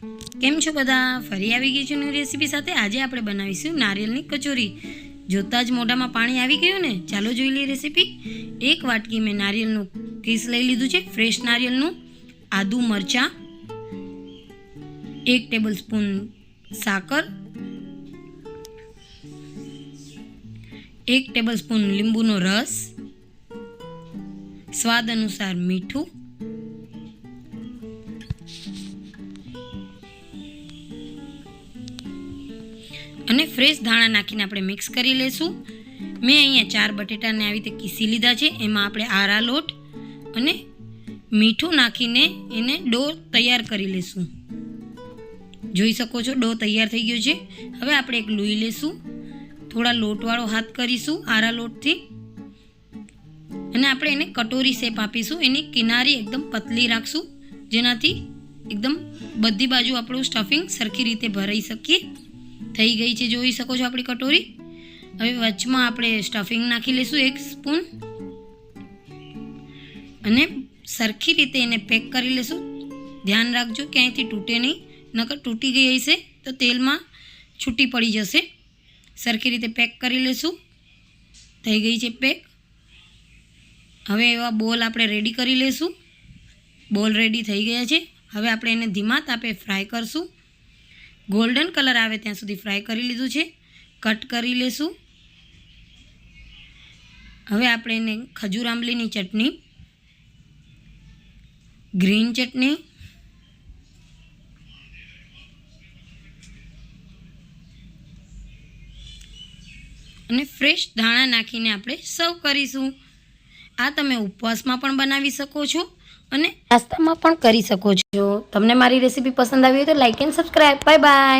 કેમ છો બધા? ફરી આવી ગઈ છું નવી રેસીપી સાથે। આજે આપણે બનાવીશું નારિયેળની કચોરી। જોતાં જ મોઢામાં પાણી આવી ગયું ને? ચાલો જોઈ લઈએ રેસીપી। એક વાટકી મેં નારિયેળનું કીસ લઈ લીધું છે, ફ્રેશ નારિયેળનું। આદુ મરચાં, 1 ટેબલસ્પૂન સાકર, 1 ટેબલસ્પૂન લીંબુનો રસ, સ્વાદ અનુસાર મીઠું, અને ફ્રેશ ધાણા નાખીને આપણે મિક્સ કરી લઈશું। મેં અહીંયા 4 બટેટાને આવી રીતે કીસી લીધા છે। એમાં આપણે આરા લોટ અને મીઠું નાખીને એને ડો તૈયાર કરી લઈશું। જોઈ શકો છો ડો તૈયાર થઈ ગયો છે। હવે આપણે એક લોહી લઈશું, થોડા લોટવાળો હાથ કરીશું આરા લોટથી, અને આપણે એને કટોરી શેપ આપીશું। એની કિનારી એકદમ પતલી રાખશું, જેનાથી એકદમ બધી બાજુ આપણું સ્ટફિંગ સરખી રીતે ભરાઈ શકીએ। થઈ ગઈ છે, જોઈ શકો છો આપણી કટોરી। હવે વચમાં આપણે સ્ટફિંગ નાખી લઈશું 1 સ્પૂન, અને સરખી રીતે એને પેક કરી લઈશું। ધ્યાન રાખજો ક્યાંયથી તૂટે નહીં, નકર તૂટી ગઈ હશે તો તેલમાં છૂટી પડી જશે। સરખી રીતે પેક કરી લઈશું। થઈ ગઈ છે પેક। હવે એવા બોલ આપણે રેડી કરી લઈશું। બોલ રેડી થઈ ગયા છે। હવે આપણે એને ધીમા તાપે ફ્રાય કરશું। ગોલ્ડન કલર આવે ત્યાં સુધી ફ્રાય કરી લીધું છે। કટ કરી લેશું। હવે આપણે એને ખજૂર આંબલીની ચટણી, ગ્રીન ચટણી, અને ફ્રેશ ધાણા નાખીને આપણે સર્વ કરીશું। આ તમે ઉપવાસમાં પણ બનાવી શકો છો અને નાસ્તામાં પણ કરી શકો છો। તમને મારી રેસીપી પસંદ આવી હોય તો like and subscribe. Bye bye.